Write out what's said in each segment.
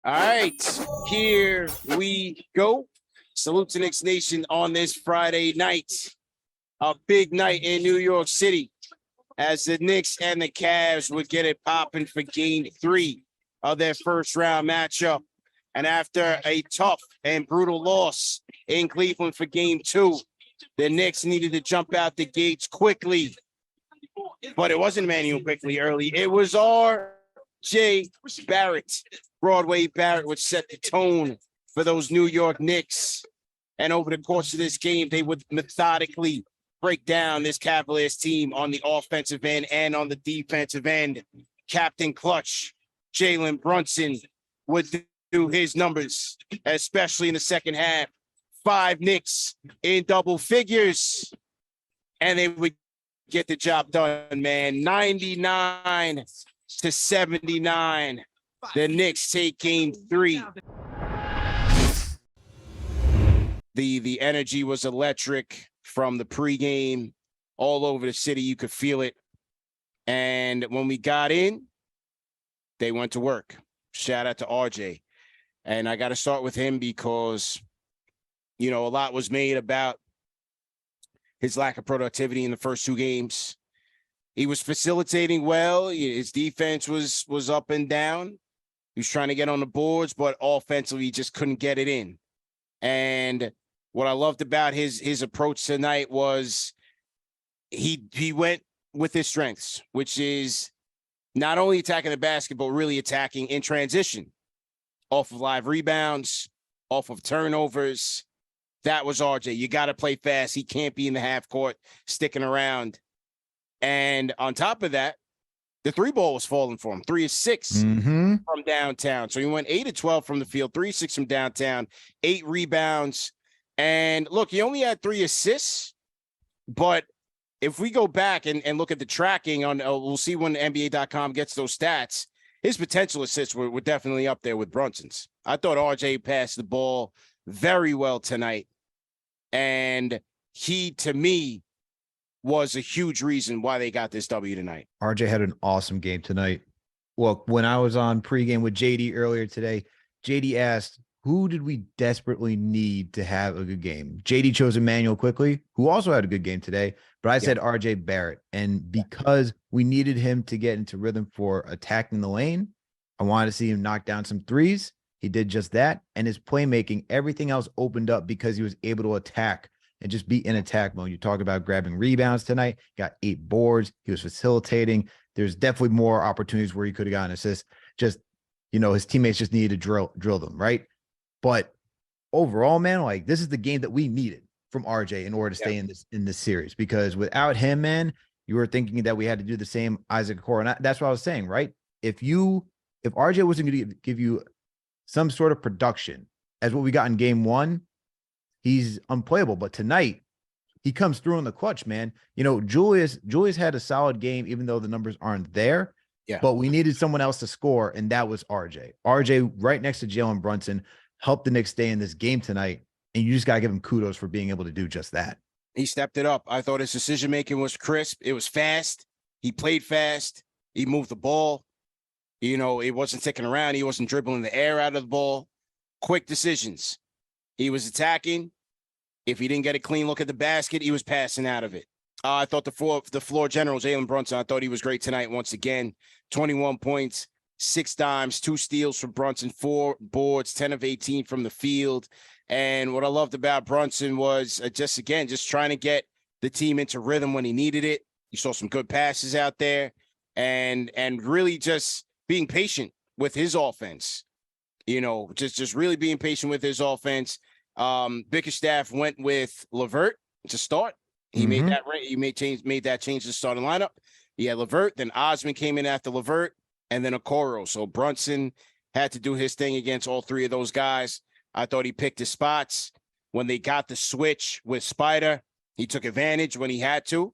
All right, here we go. Salute to Knicks Nation on this Friday night. A big night in New York City as the Knicks and the Cavs would get it popping for game 3 of their first round matchup. And after a tough and brutal loss in Cleveland for game 2, the Knicks needed to jump out the gates quickly. But it wasn't Emmanuel quickly early. It was R.J. Barrett. Broadway Barrett would set the tone for those New York Knicks. And over the course of this game, they would methodically break down this Cavaliers team on the offensive end and on the defensive end. Captain Clutch, Jalen Brunson, would do his numbers, especially in the second half. 5 Knicks in double figures, and they would get the job done, man. 99-79. The Knicks take game 3. The energy was electric from the pregame all over the city. You could feel it. And when we got in, they went to work. Shout out to RJ. And I got to start with him because, you know, a lot was made about his lack of productivity in the first 2 games. He was facilitating well. His defense was up and down. He was trying to get on the boards, but offensively, he just couldn't get it in. And what I loved about his approach tonight was he went with his strengths, which is not only attacking the basket, but really attacking in transition, off of live rebounds, off of turnovers. That was RJ. You got to play fast. He can't be in the half court sticking around. And on top of that, the 3-ball was falling for him. 3 of 6 from downtown. So he went 8 of 12 from the field, 3 of 6 from downtown, 8 rebounds. And look, he only had 3 assists. But if we go back and look at the tracking on, we'll see when NBA.com gets those stats. His potential assists were definitely up there with Brunson's. I thought RJ passed the ball very well tonight. And he, to me, was a huge reason why they got this W tonight. RJ had an awesome game tonight. Well, when I was on pregame with JD earlier today, JD asked, who did we desperately need to have a good game? JD chose Emmanuel quickly, who also had a good game today, but I said RJ Barrett. And because we needed him to get into rhythm for attacking the lane, I wanted to see him knock down some threes. He did just that. And his playmaking, everything else opened up because he was able to attack and just be in attack mode. You talk about grabbing rebounds tonight, got 8 boards. He was facilitating. There's definitely more opportunities where he could have gotten assists. Just, you know, his teammates just needed to drill them, right? But overall, man, like, this is the game that we needed from RJ in order to stay in this series, because without him, man, you were thinking that we had to do the same Isaac Okoro. And that's what I was saying, right? If RJ wasn't going to give you some sort of production as what we got in game 1, he's unplayable. But tonight, he comes through in the clutch, man. You know, Julius had a solid game, even though the numbers aren't there. Yeah. But we needed someone else to score, and that was RJ. RJ, right next to Jalen Brunson, helped the Knicks stay in this game tonight, and you just got to give him kudos for being able to do just that. He stepped it up. I thought his decision-making was crisp. It was fast. He played fast. He moved the ball. You know, he wasn't sticking around. He wasn't dribbling the air out of the ball. Quick decisions. He was attacking. If he didn't get a clean look at the basket, he was passing out of it. I thought the floor general, Jalen Brunson, I thought he was great tonight once again. 21 points, 6 dimes, 2 steals from Brunson, 4 boards, 10 of 18 from the field. And what I loved about Brunson was just trying to get the team into rhythm when he needed it. You saw some good passes out there, and really just being patient with his offense. You know, just really being patient with his offense. Bickerstaff went with LeVert to start. He made that change to the starting lineup. He had LeVert, then Osman came in after LeVert, and then Okoro. So Brunson had to do his thing against all 3 of those guys. I thought he picked his spots. When they got the switch with Spider, he took advantage when he had to.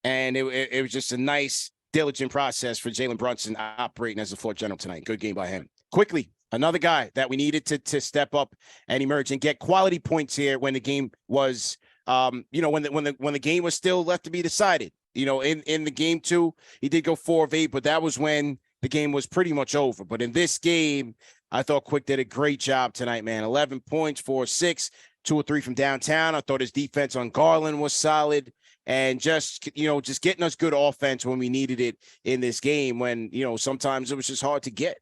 And it was just a nice, diligent process for Jalen Brunson operating as the floor general tonight. Good game by him. Quickly, another guy that we needed to step up and emerge and get quality points here when the game was, when the game was still left to be decided. You know, in the game 2, he did go 4 of 8, but that was when the game was pretty much over. But in this game, I thought Quick did a great job tonight, man. 11 points, 4 6, 2 or 3 from downtown. I thought his defense on Garland was solid. And just getting us good offense when we needed it in this game when, sometimes it was just hard to get.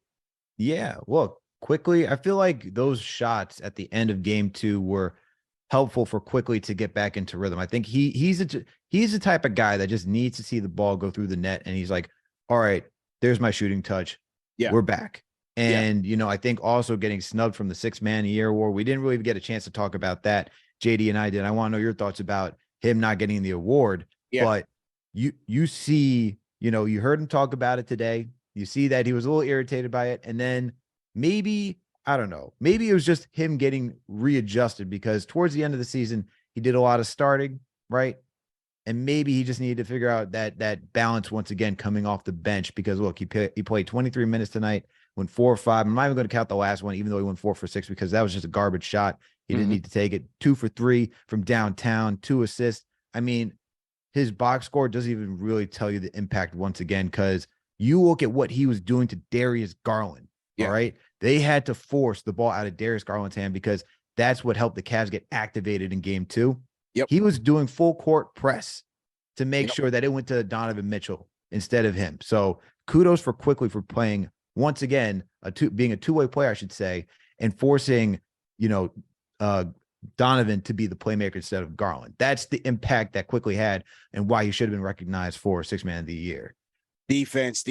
Yeah. Well, Quickly, I feel like those shots at the end of game 2 were helpful for Quickly to get back into rhythm. I think he's the type of guy that just needs to see the ball go through the net. And he's like, all right, there's my shooting touch. Yeah. We're back. And, I think also getting snubbed from the 6-man of the year award, we didn't really get a chance to talk about that. JD and I did. I want to know your thoughts about him not getting the award. Yeah. But you see, you heard him talk about it today. You see that he was a little irritated by it. And then maybe, I don't know, maybe it was just him getting readjusted because towards the end of the season, he did a lot of starting, right? And maybe he just needed to figure out that balance once again coming off the bench because, look, he played 23 minutes tonight, went 4 or 5. I'm not even going to count the last one, even though he went 4 for 6 because that was just a garbage shot. He didn't need to take it. 2 for 3 from downtown, 2 assists. I mean, his box score doesn't even really tell you the impact once again because you look at what he was doing to Darius Garland, all right? They had to force the ball out of Darius Garland's hand because that's what helped the Cavs get activated in game 2. Yep. He was doing full court press to make sure that it went to Donovan Mitchell instead of him. So kudos for Quickly for playing once again, being a two-way player, I should say, and forcing, Donovan to be the playmaker instead of Garland. That's the impact that Quickly had and why he should have been recognized for 6-man of the year. Defense.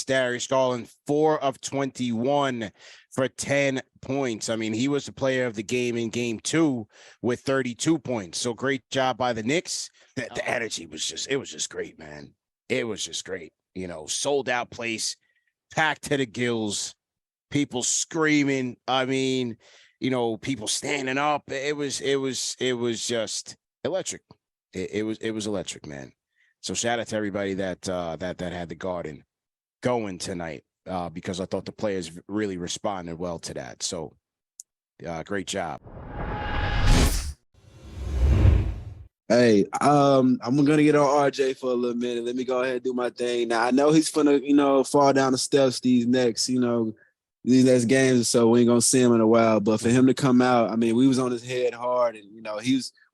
Darius Garland, 4 of 21 for 10 points. I mean, he was the player of the game in game 2 with 32 points. So great job by the Knicks. The energy was just great, man. It was just great. Sold out place, packed to the gills, people screaming. I mean, people standing up. It was just electric. It was electric, man. So shout out to everybody that had the Garden going tonight because I thought the players really responded well to that. So great job. Hey, I'm gonna get on RJ for a little minute. Let me go ahead and do my thing. Now I know he's gonna, fall down the steps these next games or so. We ain't gonna see him in a while. But for him to come out, I mean, we was on his head hard, and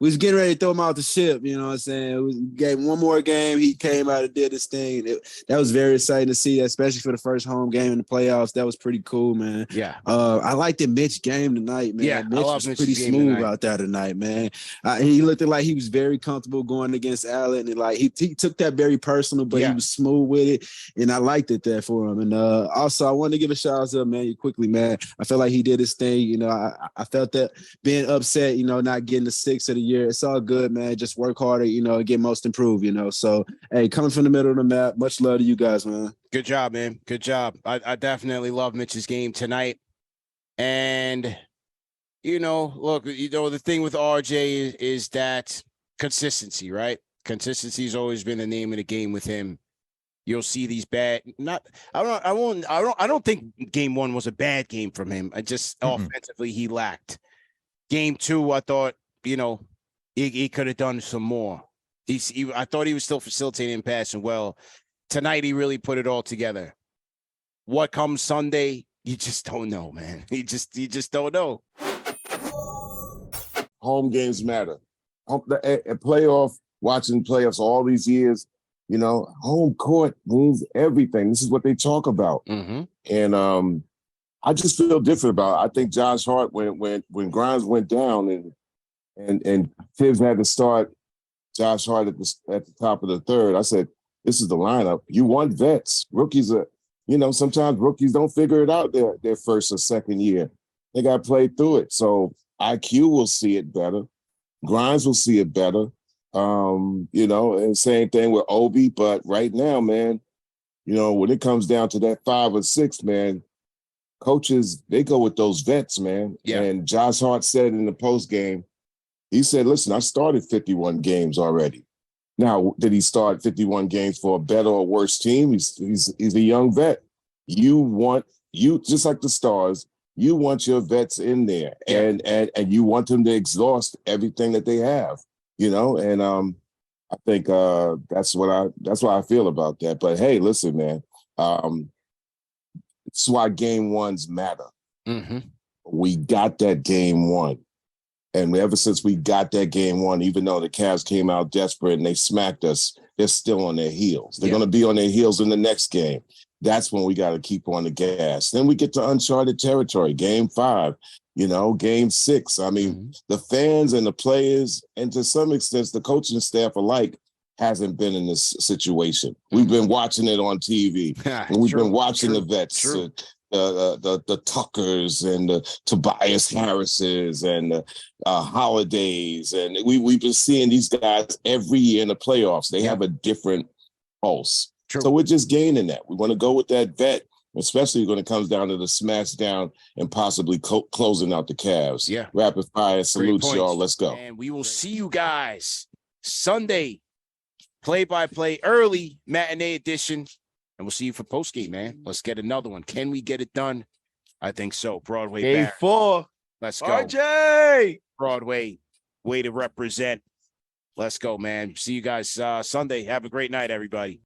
we was getting ready to throw him out the ship. You know what I'm saying? We gave him one more game. He came out and did his thing. That was very exciting to see, especially for the first home game in the playoffs. That was pretty cool, man. Yeah. I liked the Mitch game tonight, man. Yeah, Mitch was pretty smooth out there tonight, man. He looked like he was very comfortable going against Allen, and like he took that very personal, but he was smooth with it, and I liked it there for him. And also, I wanted to give a shout out to him, man, quickly, man. I felt like he did his thing. I felt that being upset, not getting the 6 of the year. It's all good, man. Just work harder, and get most improved, So, hey, coming from the middle of the map, much love to you guys, man. Good job, man. Good job. I definitely love Mitch's game tonight. And, look, the thing with RJ is that consistency, right? Consistency has always been the name of the game with him. You'll see these I don't think game 1 was a bad game from him. Offensively, he lacked. Game 2, I thought, he could have done some more. I thought he was still facilitating and passing well. Tonight, he really put it all together. What comes Sunday, you just don't know, man. You just don't know. Home games matter. Watching playoffs all these years, home court means everything. This is what they talk about. Mm-hmm. And I just feel different about it. I think Josh Hart, when Grimes went down and Tibbs had to start Josh Hart at the top of the third, I said, this is the lineup. You want vets. Rookies are, sometimes rookies don't figure it out their first or second year. They got to play through it. So IQ will see it better. Grimes will see it better. And same thing with Obi. But right now, man, when it comes down to that 5 or 6, man, coaches, they go with those vets, man. Yeah. And Josh Hart said in the post game, he said, listen, I started 51 games already. Now, did he start 51 games for a better or worse team? He's a young vet. You just like the Stars, you want your vets in there, and you want them to exhaust everything that they have, And I think that's what I feel about that. But hey, listen, man, That's why game ones matter. Mm-hmm. We got that game one. And ever since we got that game one, even though the Cavs came out desperate and they smacked us, they're still on their heels. They're going to be on their heels in the next game. That's when we got to keep on the gas. Then we get to uncharted territory, game 5, game 6. I mean, the fans and the players, and to some extent, the coaching staff alike, hasn't been in this situation. We've been watching it on TV, and we've been watching the vets, the Tuckers and the Tobias Harrises and the Holidays, and we've been seeing these guys every year in the playoffs. They have a different pulse. So we're just gaining that. We want to go with that vet, especially when it comes down to the smash down and possibly closing out the Cavs. Yeah. Rapid fire salutes, y'all. Let's go. And we will see you guys Sunday, play-by-play, early matinee edition. And we'll see you for postgame, man. Let's get another one. Can we get it done? I think so. Broadway. Game 4. Let's go. RJ. Broadway, way to represent. Let's go, man. See you guys Sunday. Have a great night, everybody.